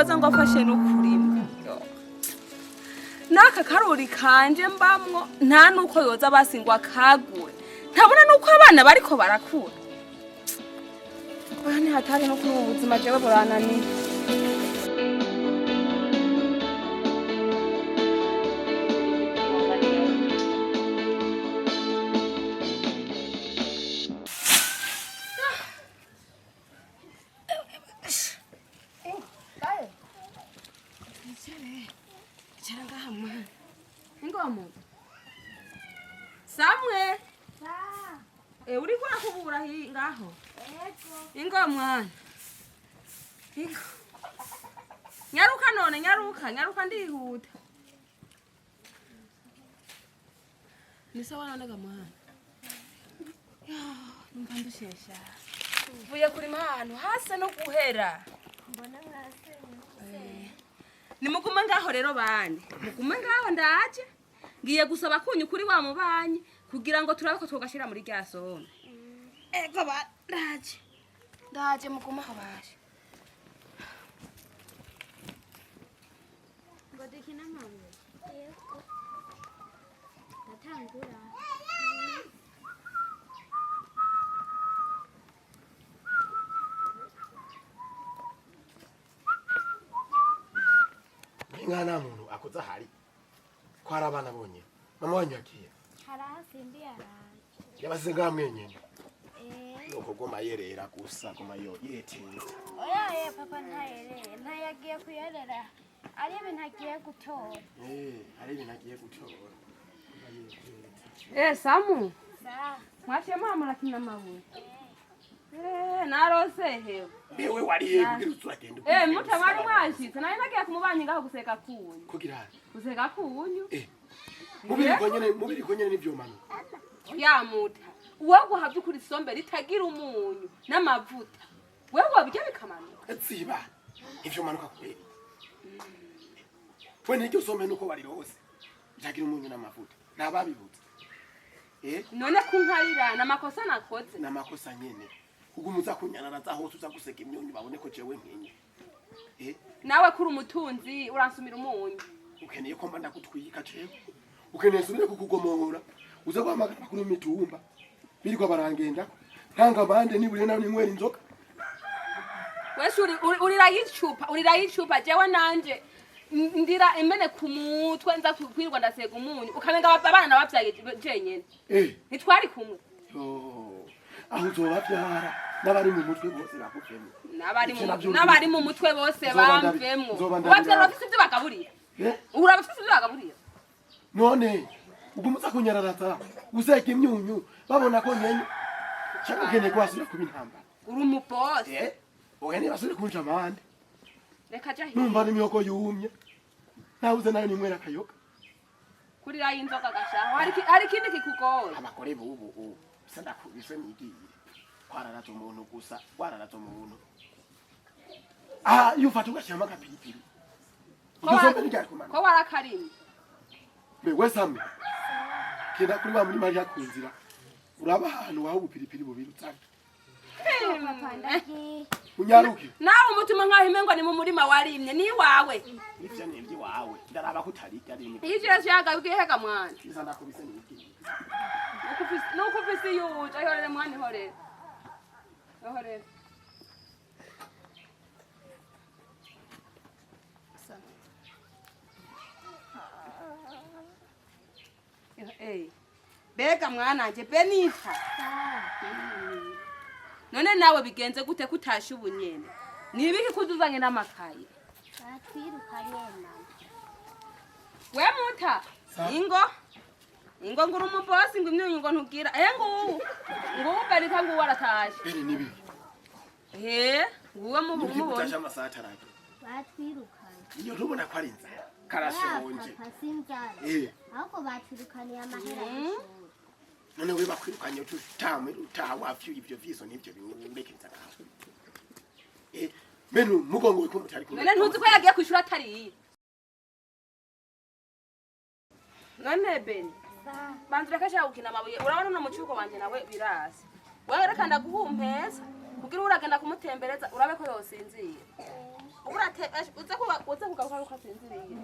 yoza ngo afashe no kurima naka karori kanje mbamwo nta nuko yoza basingwa kagure ntabona nuko abana bariko barakura bane hatari no kuri ubuzima jewe burananiye Samwe uri kwa kubura ngaho ingo mwana ingo nyaruka none nyaruka ndihuta ni sawa none ga mwana numva ndushesha vuye kuri mahano hasa no guhera mbona mwase nimugume ngaho rero bane mugume ngaho ndaje ngiye gusaba kunyu kuri wa mubanyi kugira ngo turabe ko twogashira muri rya soma ego ba ndaje mugume aho baje ngo dukina amabuye yego ndatangura Ngana muntu akoza hari ko hari abana bonye mama wanyu yakiye harasindi yaraje yabasenga mwenyene nuko goma yerera gusa goma yo yeteye oya papa ntayereye ntayagiye kuyerera ari ibintu agiye gutora ari ibintu agiye gutora Samu sa mwache mama lakini amabuye narose hewe bewe wariye kugira uzagenda muta bari mwashitse naye nagiye kumubanyi ngaho guseka kunyu kugira guseka kunyu mubiri konyene nivyo mano ya muta wewe guhavye kuri sombe ritagira umunyu n'amavuta wewe wabijya bikamanuka tsiba ivyo manuka kweli wene iryo sombe nuko warirose ritagira umunyu n'amavuta nababibutse none kunkarira namakosa nakoze namakosa nyene ugumuza kunyanaraza hose uza guseka imyunyu babone ko jewe nkenye nawe kuri umutunzi uransumira umunyu ukeneye ko mba ndakutwika jewe ukeneye sumire kukugomora uza guhamagara kuri mitumba biriko barangenda ntanga bande nibure nawe ninywera inzoka wese urira yicupa jewe nanje ndira imene ku mutwe nza kwirwa ndasega umunyu ukamenga abana nabavyaye jenyene nitwari kumwe aho uzobavyara n'abari mu mutwe bose bakuvemwo n'abari mu mutwe bose bamvemwo ubavyara bafise ivyo bagaburira urabafise ivyo bagaburira none ugumuza kunyararaza useka imyunyu babona ko nyenye cyangwa ukeneye kwasubira kuba intambara uri umubosi ukeneye basubire kunja amande reka jahi numva n'imyoko yumye nawuze nayo ninywera akayoga kurira y'inzoka gashaho hari ikindi kikugoye abagore bubu bisa ndakubise nigiye kwararaza umuntu gusa kwararaza umuntu yufata ugashyiramo agapiripiri ko warakarimye bewe same kenda kuri wa muri Maria kunzira uraba ahantu waho ubupiripiri bubiri utsanga papa ndagiye unyaruke nawe umutima nkaho imengo ni mu murima warimye ni wawe ivyo nivyo wawe ndaraba ko utarika rimwe ije shaga ubwihega mwana isa ndakubise nigiye nuko ufise yuje ahorere mwana ihorere ahorere bega mwananje benita none nawe bigenze gute kutasha ubunyene nibiki kuzuzanye n'amakaye batwirukanye mama we muta ingo nguru umubosi ngo imyunyu ngo ntugira ngubu berita ngubu waratashe nibi nguwe mubonye utasha amasaha ataraga batwirukanye iyo ntubona ko ari inzara karashonje papa sinzara ahubwo batwirukaniye amahera none we bakwirukanye utaha wapfuye ibyo vyiso n'ibyo bimwerekeza ngaho menu mugongo wiko mutari kumwe none ntuzi ko yagiye kwishura atari none beni banzira kasha gukina amabuye urabona no mucyuko wanje nawe birasi wewe reka ndaguhumpeza kugira uragenda kumutembereza urabe ko yosinzira urate uza kugaruka uko asinziriye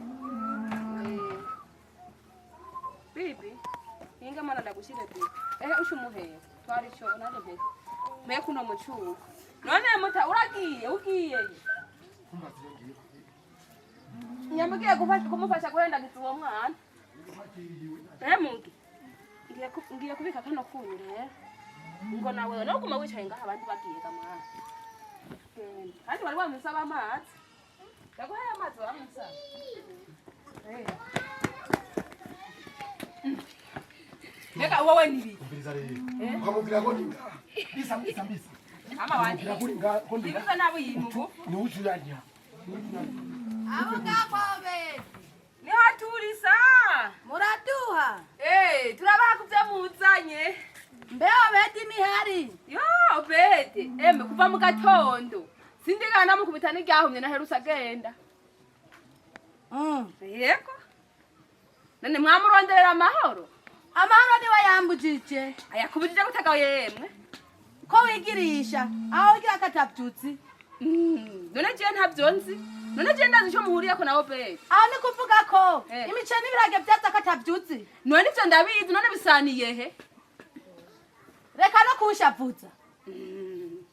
bibi inga mana ndagushire bibi ushumuheye twari cyo naje bibi me kuno mucuko none muta ugiye nyambugiye kumufasha guhendagiza uwo mwana mugi ngiye kubika kano kunyu rero ngo nawe no kuma wicaye ngaha abandi bagiye kamara kandi wari wamusaba amazi yaguhaye amazi wamusaba Neka wowe nibi umviriza rero ukamubwira ngo ninga bisa ama wanje ibiza nabo yimugo ni ujuranya abo ngakobe ni haturisa muraduha turabaha kuvyamuzanye mbeo beti mihari yo bete kuva mu gatondo sindigana mukubita n'iryahumye naherusa agenda yego none mwamuronderera amahoro niwe yambujije ayakubujije gutagaye yemwe ko wigirisha aho ugira akatabyutsi none je ntavyo nzi none je ndazi ico muhuriyeko na Obed aho ni kuvuga ko imice n'ibirage byaza akatabyutsi none ivyo ndabizi none bisaniye he reka no kuwushavuza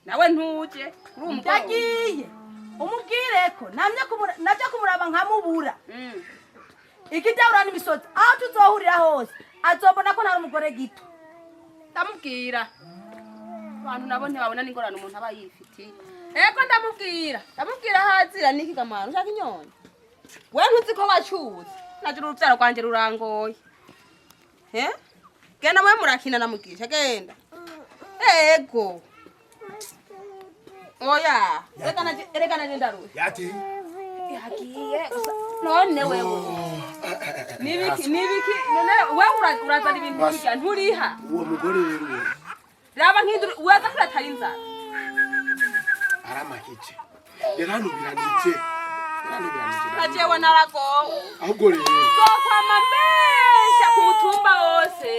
nawe ntuje ndagiye umubwire ko navyo kumuraba nkamubura ikidahura n'imisozi aho tuzohurira hose azobona ko ntari umugore gito ndamubwira abantu nabo ntibabona n'ingorane umuntu aba yifitiye eko ndamubwira hazira niki gamana ushaka inyoni we ntuzi ko wacuze nagira uruvyaro rwanje rurangoye genda mwe murakina namugisha genda ego oya reka naje ndaruye yagiye none wewe nibiki none wewe urazana ibintu bijya nturiha uwo mugore rero raba nk'induru waza kuratara inzara aramakije yaranubiranice najewe naragowe ahubwo rero zokwama mbesha ku mutumba wose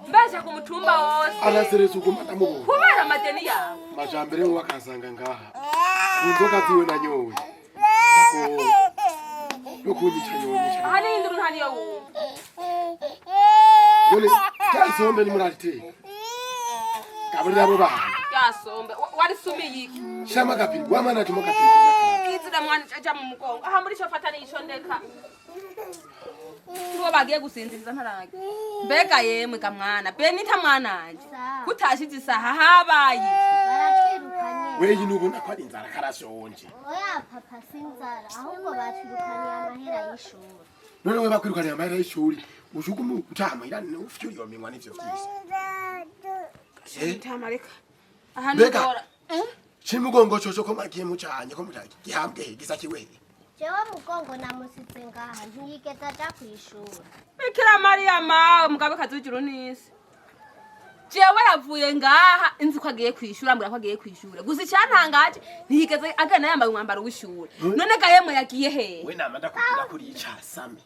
mbesha ku mutumba wose arasereza uguma ndamubona kubera amadeni yawe majambere ngo bakasanga ngaha inzoga ziwe nanyowe yo kunyica nyonyesha aha n'induru ntariyo wumva none cyasombe ni murate kaburi abo bana yasombe wari sumiye iki shama gapiri wamana tumo gapiri izira mwana aja mu mugongo aha muri cyo fata nico ndeka ngo bagiye gusinziriza ntarage mbega yemwe ga mwana be nita mwananje kutashize isaha habaye baratwirukanye weyi nubona ko ari inzara karashonje oya papa sinzara ahubwo batwirukanye amahera y'ishuri none we bakwirukanye amahera y'ishuri ujugumu utamahira ufyuri yo minwa n'ivyo byose ntamareka aha Mbega. ndora chimugongo chocho ko magiye mucanye ko mutaki gihambwe gisa kiwe jewe mugongo namusize ngaha ntiyigeza aja kw'ishuri Bikira Maria ma mugabe kazujuru nisi jewe yavuye ngaha inzi ko agiye kwishura ambura ko agiye kwishura gusa icyantangaje ntiyigeze agana yambaye umwambaro w'ishuri none gayemwe yagiye he we namanda kugira kuri icasame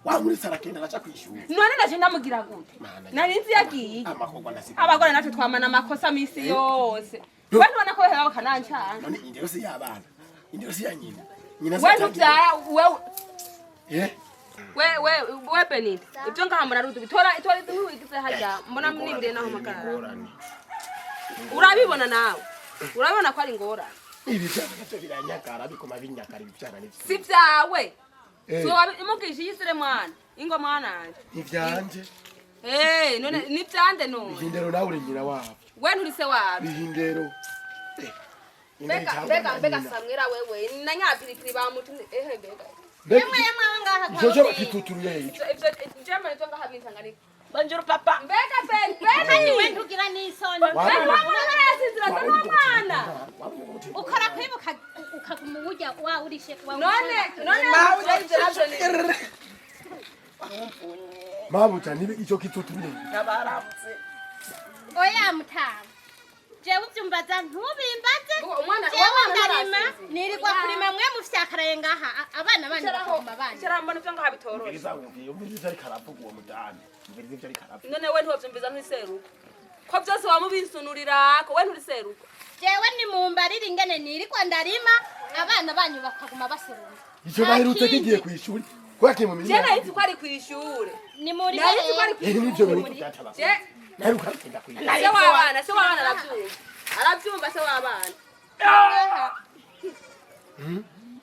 wa muri sarakenda naca kwishura none naje ndamugira gute narinzi yagiye amakogwa nasiga abagore natwe twamana amakosa misi yose we ntubona ko hewa kanancanga none indero si yabana indero si ya nyina nyina we ntubyara we Benita ibyo ngahamura rudu bitora wigize hajya mbona mnibire naho magara urabibona nawe urabibona ko ari ngora ibi cyane biranyakara bikoma binyakara ibicyana n'ivyo si byawe so imugije yisire mwana ingo mwananje ivyanje none ni byande none indero nawe uri nyina wabo we nturise wabi indero Bega samwira wewe na nyapirikiri ba mutu bega yemwe ngaha jojo bakituturuye ivyo njema nito ngaha bintanganiko banjuru papa mbega bega ni we ntugira n'isoni mwana yasizira n'umwana ukora kwibuka ukaguma burya wa urishe wa none mabuta nibe ico kituturuye nabaramutse oya mutama jewe uvyumbaza ntubimbaze umwana jewe ndarima nirirwa kurima mwe mufyakaraye ngaha abana bandi bakoma bandi kirambona ivyo ngaha bitoroshe Ngeza umviriza ari karavuga uwo mudani umviriza ivyo ari karavuga none we ntiwavyumviza nk'iseruko ko byose wamubisunurira ko we nturi seruko jewe ni mumbarira ingene niriko ndarima abana banyu bakaguma baserura icyo baherutse kigiye ku ishuri kwake mu je mirima nahise ko ari ku ishuri ni muri nahise ko ari ku ishuri n'ibyo bari kutataba je naruka kugenda ku ishuri se wabana arabyumva se wabana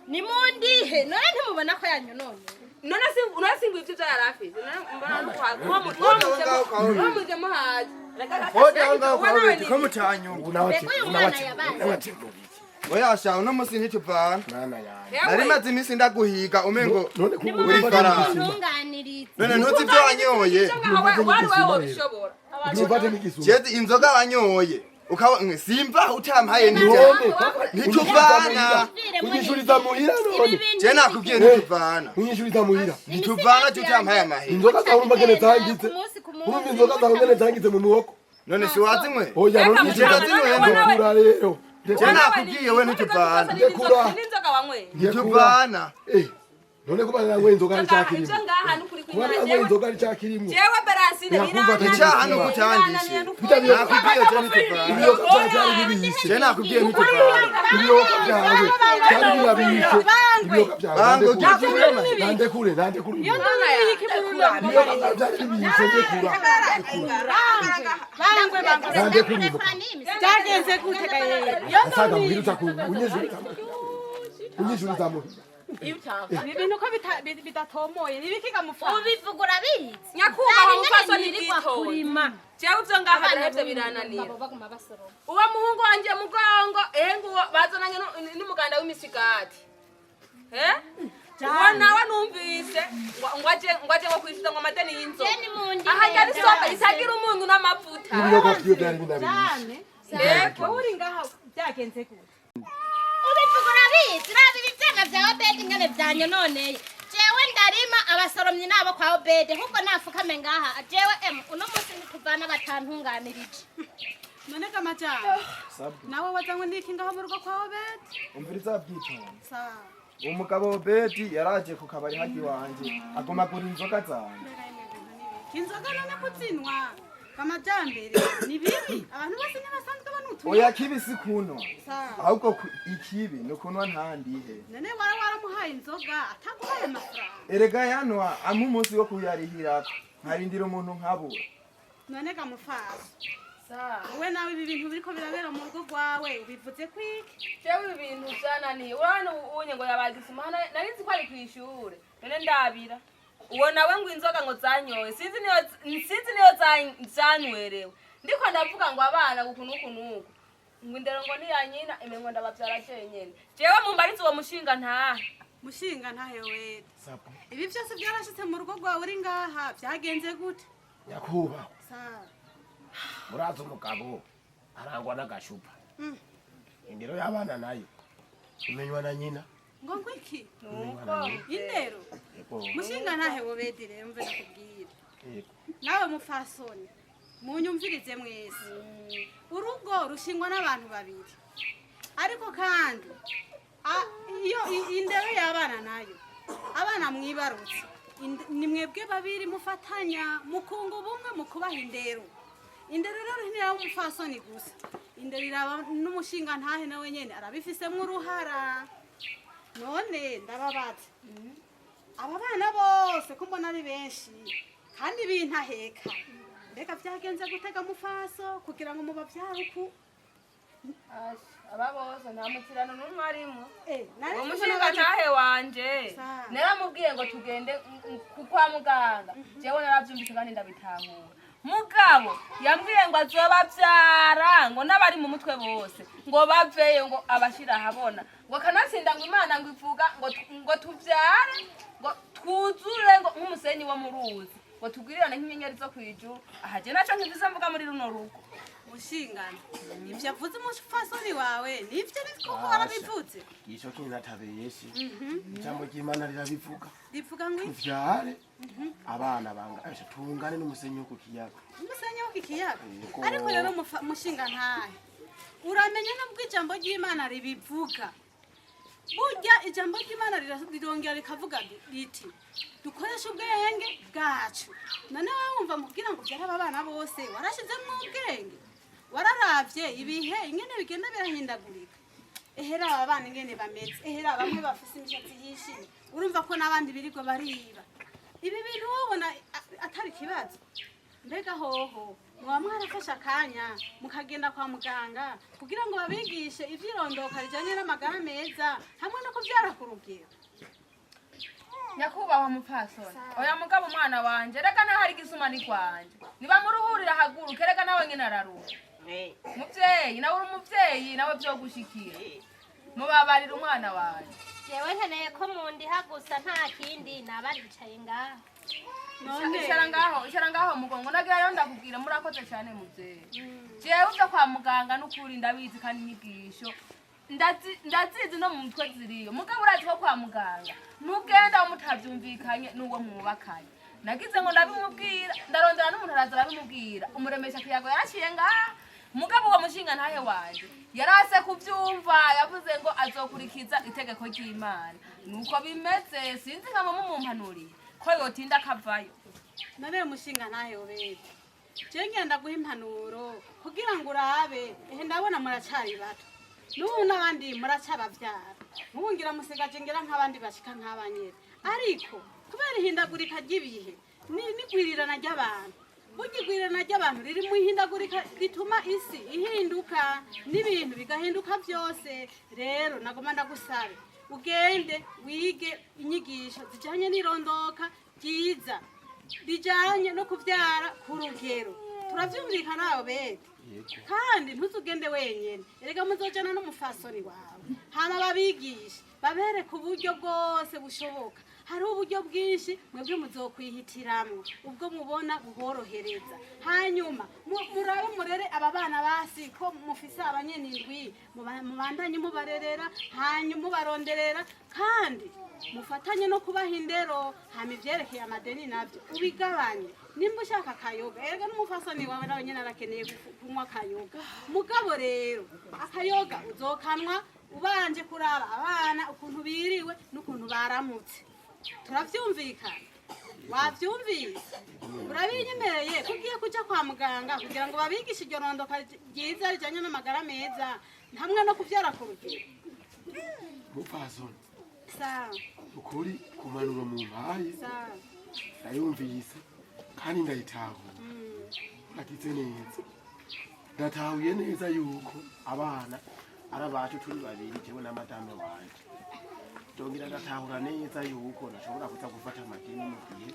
ni mundihe none ntimubona ko yanyonone none singu ivyo byarafize mbona muje muhaje ko mutanyumva oya sha uno musi ntituvana nari maze iminsi ndaguhiga umengo uri faranga none ntuzi ibyo wanyoye jezi inzoga wanyoye ukaba simva utampaye ntituvana unyishuriza muhira none je nakubwiye ntituvana unyishuriza muhira ntituvana cyo utampaye amahera inzoga zawe mbagene zangize urumva inzoga zawe ngene zangize mu muhoko none si wazimwe oya none ndekura rero je nakubwiye we ntituvana ndekura ntituvana none kuba nawe inzoga ari cyakirimo kuba nawe inzoga ari cyakirimo jewe berasine icyaha no kutangishe nakubwiye je ntituvana ibiyoka byari bibishe je nakubwiye ntituvana ibiyoka byawe cyari birabishe ibiyoka byawe bango nandekure ibiyoka byari bibishe ndekura byagenze gute gaye asaga muhiruza ku unyishuriza muhira ibintu ko bidatomoye nibikiga mufana ubivugura bizi nyakubahwa mufaso nibitoye jewe uvyo ngaha birahevye birananira uwo muhungu wanje mugongo nguwo bazananye n'umuganda w'imisigati uwo nawe numvise ngwaje ngo kwishyuza ngo amadeni y'inzoga aha ryari sopa isagira umunyu n'amavuta ibiyoka vyo byari binabishe uri ngaha byagenze gute ubivugura bizi rabi ibitega vya Obed ingene vyanyononeye jewe ndarima abasoromyi nabo kwa Obed nkuko nafukame ngaha jewe uno munsi nituvana batantunganirije none kamajana nawe wazanywe n'iki ngaho mu rugo kwa Obed umviriza byitonze sawa umugabo Obed yaraje ku kabari hagi wanje agomagura inzoga zanjye inzoga none kuzinwa kamajambere ni bibi abantu bose nyabasanzwe banutuye oya kibi si kuno ahubwo ikibi no kunwa ntandihe none waramuhaye inzoga ataguhaye amafaranga erega yanwa amu umunsi wo kuyarihira nkarindira umuntu nkabura none kamufasa wowe nawe ibi bintu biriko birabera mu rugo rwawe ubivuze kwiki jewe ibintu byananiye urabona ubonye ngo yabagisima nari nzi ko ari kw'ishure none ndabira uwo nawe ngo inzoga ngo zanyoye sinzi niyo zanywerewe ndiko ndavuga ngo abana gukunuku ngo indero ngo niyanyina emengo ndabavyara jenyene jewe mumbarize uwo mushinga ntahe wede ibi vyose byarashitse mu rugo rwawe uri ngaha vyagenze gute nyakubahwa muraza umugabo arangwa n'agashupa indero y'abana nayo imenywa na nyina ngo ngwiki indero mushinga ntahe Obedi rero mve nakubwira nawe mufasoni munyumvirize mwese urugo rushingwa n'abantu babiri ariko kandi iyo indero y'abana nayo abana mwibarutse ni mwebwe babiri mufatanya mukunga ubumwe mu kubaha indero rero ntiraba umufasoni gusa indero iraba n'umushinga ntahe nawe nyene arabifisemo uruhara none ndababaza aba bana bose ko mbona ari benshi kandi bintaheka mbega byagenze gutega mufaso kugira ngo mubavyare uku aba bose nta mukirano n'umwe arimo nari umushinga ntahe wanje naramubwiye ngo tugende kwa muganga jewe naravyumvise kandi ndabitahura mugabo yambwiye ngo azobavyara ngo n'abari mu mutwe bose ngo baveyo ngo abashira habona ngo kanatsinda ngo Imana ngo ivuga ngo tuvyare ngo twuzure ngo nk'umusenyi wo mu ruzi ngo tugwirirane nk'inyenyeri zo kwijuru aha je naco nkivuze mvuga muri runo rugo mushingana ivyo avuze umufasoni wawe nivyo koko warabivuze gisho kinatabeyesi ijambo ry'Imana rirabivuga rivuga ngo tuvyare abana bangaje tungane n'umusenyi wo ku kiyaga ariko rero mushinga ntahe uramenye nubwo ijambo ry'Imana ribivuga burya ijambo ry'Imana rirongera rikavuga riti dukoresha ubwenge bwacu none wowe wumva mubwira ngo byaraba abana bose warashizemo ubwenge wararavye ibihe ingene bigenda birahindagurika ehera aba bana ingene bameze ehera bamwe bafise imishatsi yishimye urumva ko n'abandi birigo bariba ibi bintu wabona atari kibazo mbega hoho muba mwarafashe akanya mukagenda kwa muganga kugira ngo babigishe ivyirondoka rijanye n'amagara meza hamwe no kuvyara ku rugero nyakubahwa mupfasoni oya mugabo umwana wanje reka nahari igisumani kwanje nibamuruhurira haguruke reka nawe nyine araruha muvyeyi nawe uri umuvyeyi nawe vyogushikiye mubabarira umwana wanje jewe nkeneye ko mundiha gusa nta kindi nabaricaye ngaho icara ngaho mugongo nagira rero ndakubwira murakoze cyane muvyeyi jewe uvyo kwa muganga n'ukuri ndabizi kandi inyigisho ndazizi no mu mutwe ziriyo mugabo urazi ko kwa muganga nugenda mutavyumvikanye n'uwo mwubakanye nagize ngo ndabimubwira ndarondera n'umuntu araza arabimubwira umuremesha kiyago yaciye ngaha mugabo uwo mushinga ntahe wanje yarase kuvyumva yavuze ngo azokurikiza itegeko ry'Imana nuko bimeze sinzi nka mumumpanuriye ko yotinda akavayo none mushinga ntahe Obed je ngenda guha impanuro kugira ngo urabe ndabona muracari bato n'ubu n'abandi muracabavyara mubungira musigaje ngera nk'abandi bashika nk'abanyere ariko kubera ihindagurika ry'ibihe n'igwirirana ry'abantu burya igwirirana ry'abantu riri mu ihindagurika rituma isi ihinduka n'ibintu bigahinduka vyose rero nagoma ndagusabe ugende wige inyigisho zijanye n'irondoka ryiza rijanye no kuvyara ku rugero turavyumvikana Obed kandi ntuzugende wenyene erega muzojana n'umufasoni wawe hama babigisha babereka uburyo bwose bushoboka hari uburyo bwinshi mwebwe muzokwihitiramwo ubwo mubona buhorohereza hanyuma murabe murere aba bana basi ko mufise abanyenindwi mubandanye mubarerera hanyuma mubaronderera kandi mufatanye no kubaha indero hama ivyerekeye amadeni navyo ubigabanye nimba ushaka akayoga erega n'umufasoni wawe nawe nyene arakeneye kunywa akayoga mugabo rero akayoga uzokamwa ubanje kuraba abana ukuntu biriwe n'ukuntu baramutse turavyumvikana wavyumvise urabinyemereye ko ugiye kuja kwa muganga kugira ngo babigishe iryo rondoka ryiza rijanye n'amagara meza hamwe no kuvyara ku rugero mupfasoni sawa ukuri kumanuro mu mpaye sawa ndayumvise kandi ndayitahura nagize neza ndatahuye neza yuko abana ari abacu turi babiri jewe na madame wanje ndongera ndatahura neza yuko nashobora kuza gufata amadini mu gihe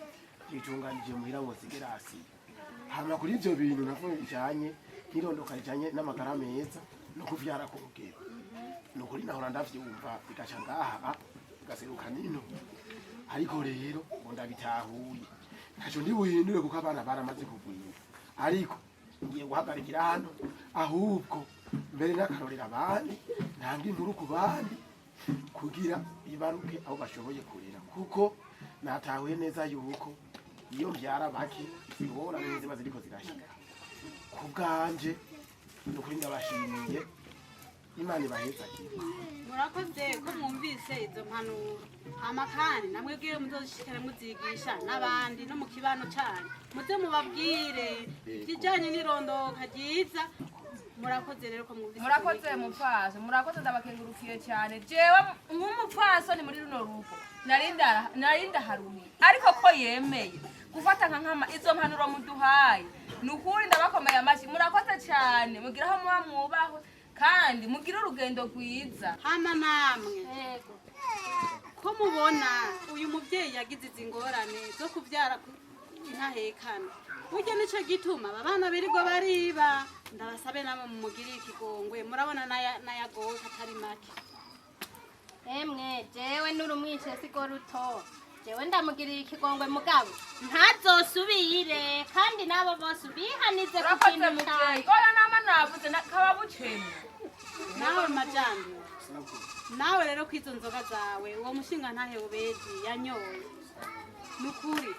nitunganije muhira ngo sigerasi hama kuri ivyo bintu navyo bijanye n'irondoka rijanye n'amagara meza no kuvyara ku rugero nukuri nahora ndavyumva bigaca ngaha gaseruka nino ariko rero ngo ndabitahuye ntaco ndibuhindure kuko abana baramaze kugwira ariko ngiye guhagarikira hano ahubwo mbere n'akarorera abandi ntanga inkuru ku bandi kugira ibaruke aho bashoboye kurera kuko natahuye neza yuko iyo mbyara bake zihora neza ziriko zirashika ku bwanje nukuri ndabashimiye Imana ibaheza kiba murakoze ko mwumvise izo mpanuro hama kandi namwe bwiye muzoshikare muzigisha n'abandi no mu kibano cyane muze mubabwire kijanye n'irondoka ryiza murakoze rero ko mwumvise murakoze mupfaso murakoze ndabakengurukiye cyane jewe nk'umupfaso ni muri runo rugo narinda harumi ariko ko yemeye gufata nkama izo mpanuro muduhaye nukuri ndabakomeye amashi murakoze cyane mugira aho muba mwubahwe kandi mugira urugendo rwiza hama namwe ko mubona uyu muvyeyi yagize izingorane zo kuvyara intahekana burya nico gituma abana birirwa bariba ndabasabe namwe mumugirire ikigongwe murabona nayagowe atari make emwe jewe n'urumwishe sigo ruto jewe ndamugirira ikigongwe mugabo ntazosubire kandi nabo bose ubihanize ku kintu cyawe oya nama navuze kaba bucene nawe majambo nawe rero kwizo nzoga zawe uwo mushinga ntahe Obed yanyoye nukuri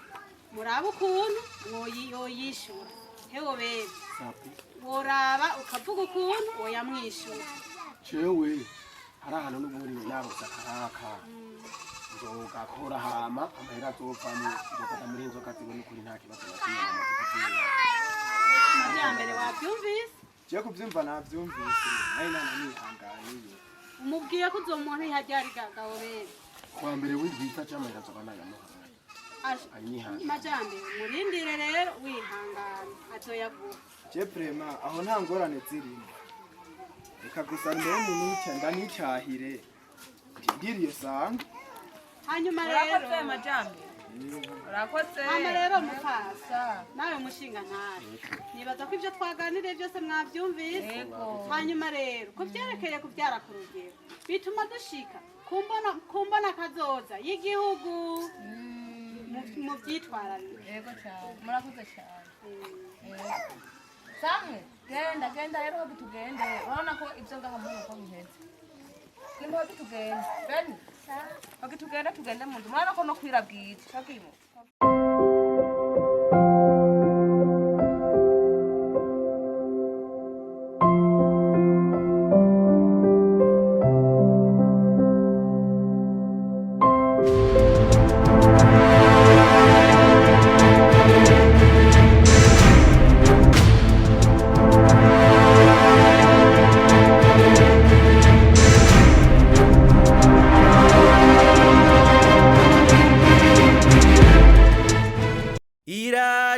muraba ukuntu yoyishura he Obed woraba ukavuga ukuntu woyamwishura jewe hari ahantu n'ubundi narose akaraka nzogakora hama amahera azovamwo nzofata muri inzoka zibona ukuri nta kibazo na kimwe Majambere wabyumvise je kuvyumva navyumvise nayo nana nihanganiye umubwiye ko uzomuntu yajyarigaga Obed kwa mbere w'indwita cyamahera nzoba nayamuhaye Majambere murindire rero wihangana azoyavuga je prema aho nta ngorane zirimo reka gusa mbere umuntu ndanicahire ngiriye sanga hanyuma rero urakoze hanyuma rero mufasa nawe mushinga ntari nibaza ko ibyo twaganiriye byose mwabyumvise hanyuma rero ko byerekeye kubyara ku rugero bituma dushika kumbona kazoza y'igihugu mu byitwararire yego cyane murakoze cyane samwe genda rero ho bitugende urabona ko ibyo ngaha mbona ko biheze nimba bitugende bene tugende mu nzu murabona ko no kwirabwira shakimo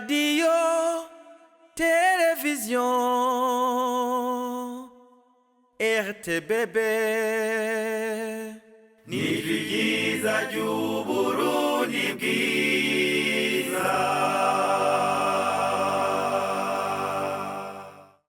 Radio, télévision, RTBB, n'ijwi ryiza ry'Uburundi bwiza.